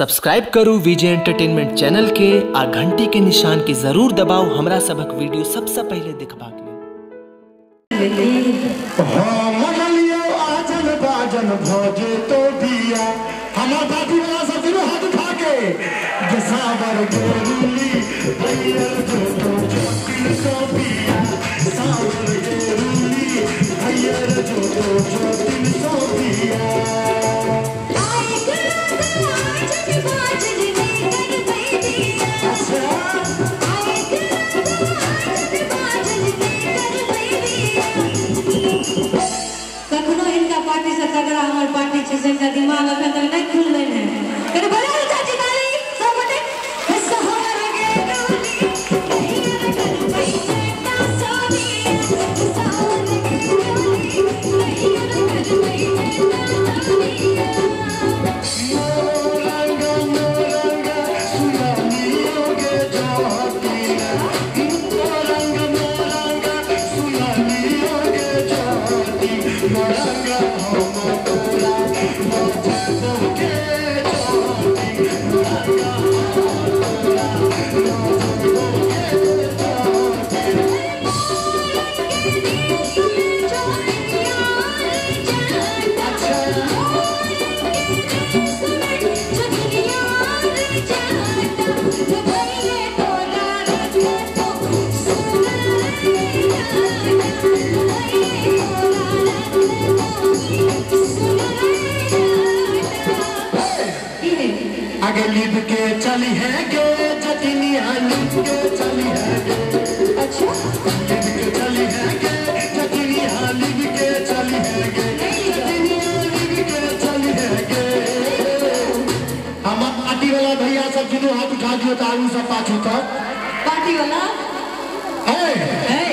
Subscribe करू विजय entertainment channel के आ घंटी के निशान के जरूर दबाओ हमरा सबक वीडियो सबसे पहले देखबाक लेल। हाँ मनलियो आजन बाजन भोजे तो दिया हमार बाती वाला सब दिनो हाथ उठा के सावर गेरुली भैया जो तो चोटिल सो दिया सावर गेरुली भैया जो तो चोटिल सो दिया। पार्टी से तगड़ा हमार पार्टी छे से दिमाग अखन तक नहीं खुलले है करे बड़ा चाची ताली सब बटे हिस्सा हमरा गे डोली नहीं कर पाई चटा सोनी सावन के डोली नहीं कर पाई चटा सोनी मोरंग मोरंग सुनानियो गे जाती मोरंग मोरंग सुनानियो गे जाती मोरंग आगे लिप के चली है गे जतिनिया लिप के चली है गे अच्छा लिप के चली है गे जतिनिया लिप के चली है गे जतिनिया लिप के चली है गे। हम पार्टी वाला भैया सब जिन्हों हाथ उठा दियो तारू सब पाछू तक पार्टी वाला है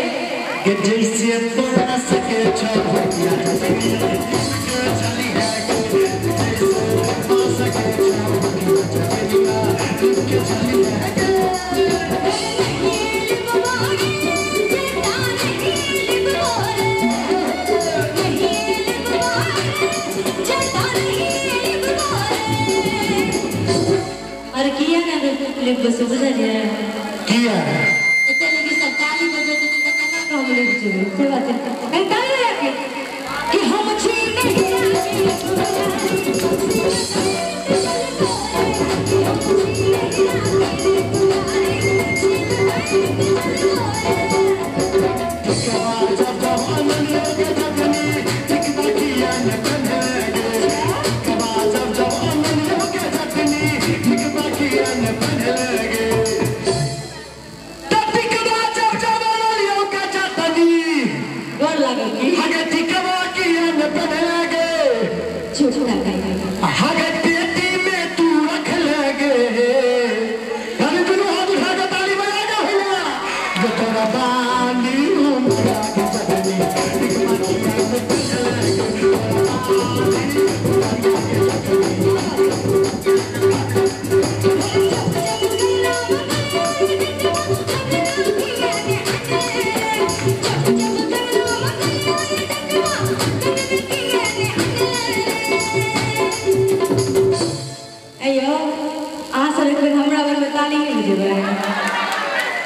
के जैसे पास के छह भैया जतिनिया लिप के चली है गे जैसे पास के अरे किया ना लिप बस बुझा दिया किया इतने लगी सब ताली बजे तो कितना काम लिप चुके से बात है मैं ताली आके कि हम छीने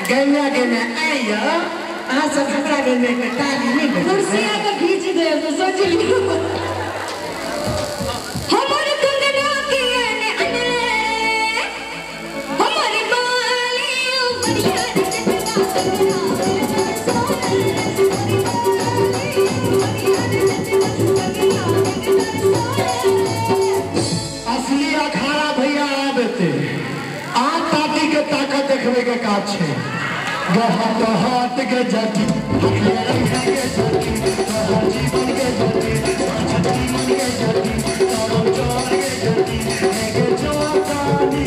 गैया के ने आइयो आ सब हमरा के में ताली नहीं कुर्सियां तो खींच दे तो सोच लियो हमारे कंगना की ने अने हमारी बालियों बढ़िया असली अखाड़ा भैया आबते आ पार्टी के ताकत देखबे के काज छे बहुत हाथ के जाती जीवन के जाती छठी मन के जाती तोरो जोर के जाती के जोतानी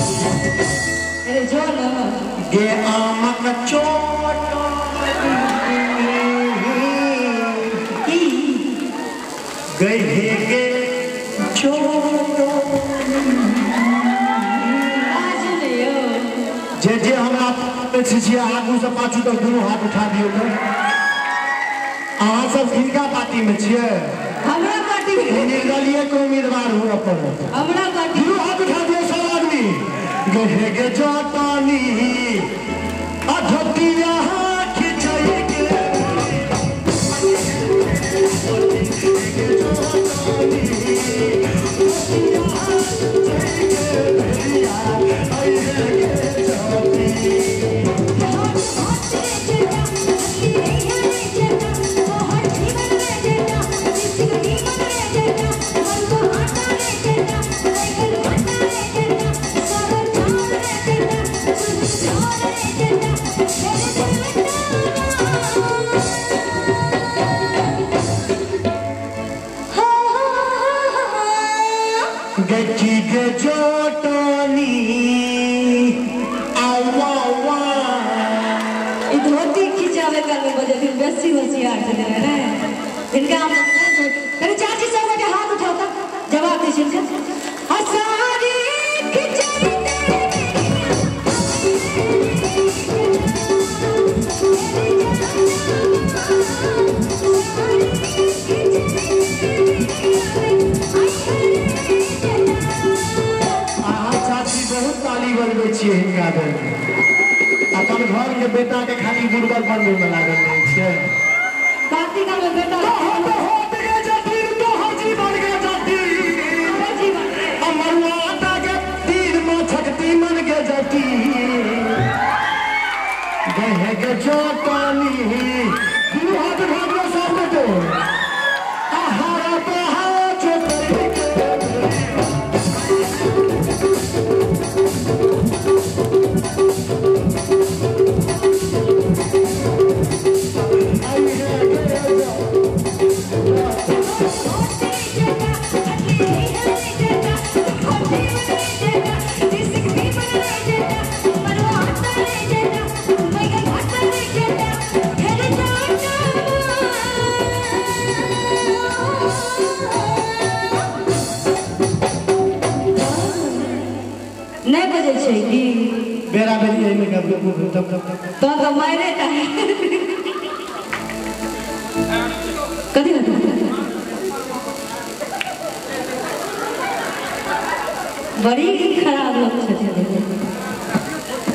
अरे जो ना गे आमक चोट गए गे जे हमरा छिछिया आगू से पाछू तक दोनों हाथ उठा दियो अहाँ सब किनका पार्टी में छियै हमरा पार्टी में के उम्मीदवार हूँ अपन हमरा पार्टी हाथ उठा दियो सब आदमी गहे गे जातानी अधतिया खिंचाई के गची गे जोटनी आवा वा धोती खिंचावे कर में बजे फिर बेसी होशियार थे ना इनका हम तेरे चाची सब के हाथ उठाता जवाब दे इनका हसारी खिंचाई छियै हिनका दे अपन घर के बेटा के खाली बुड़बक बनवे में लागल रहे छै पार्टी का में बेटा तो गे जति तो हाजी बन गे जति हाजी बन गे अमरुआ आटा के तीर में छकती मन गे जति गहे गे जोतानी तू हाथ भागो सब बेटो आहारा बहा छोटरी नहीं बजे छै की बेरा बेरी एमे का तो मारे का कथी ना बड़ी खराब लोग छथिन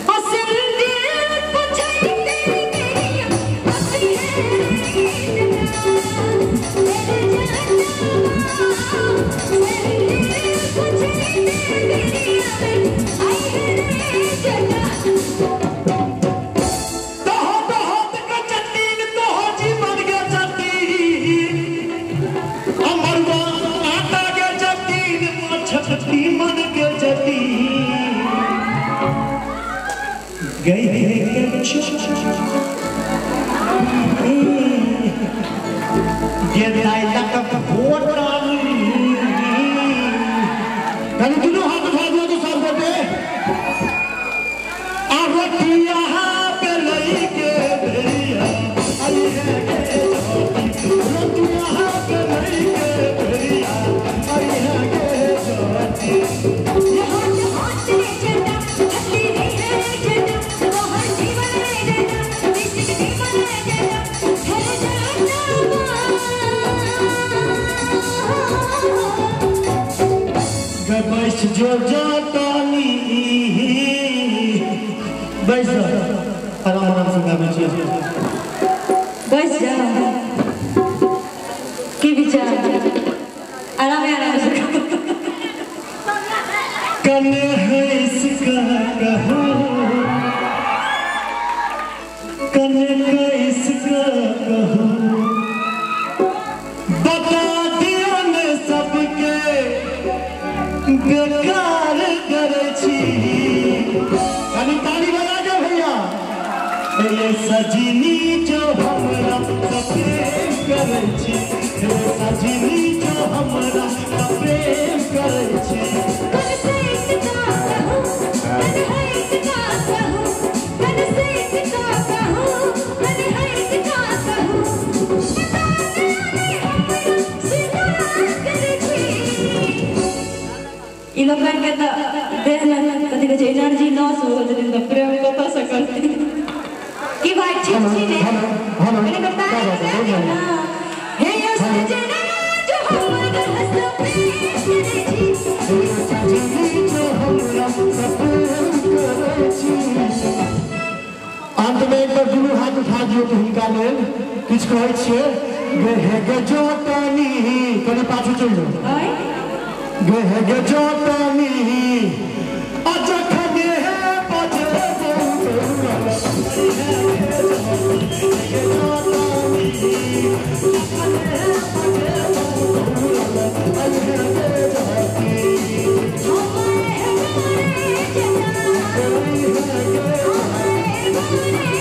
हसन दिल पुछई तेरी हसी गई ये लाइला का वोट कल दोनों हाथ उठा दो तो सब बेटे आवती यहाँ पे लई के भैया आई है आवती यहाँ पे लई के भैया आई है बैठ जो जातानी बैठ आराम से गावे छी बस जा की विचार आराम से कने है इसका कहो कने का इसका कहो बता दियो ने सबके बेकार करे छी खाली ताली बजा दो भैया ये सजनी जो हमरा प्रेम करे छी ये सजनी जो हमरा प्रेम करे छी इन लोग के तो देह में कथी कहै छै एनर्जी लॉस हो गेल दिन प्रेम कत से करती की भाई ठीक छी ने मैंने बताया हे यो सजना जो हमर हंस पे सब दुनू हाथ उठा दियौ तो हुनका लेल किछु कहै छियै गे जोतनी कने पाछू चलि जाउ गे जोतनी अजखने बजे Hey,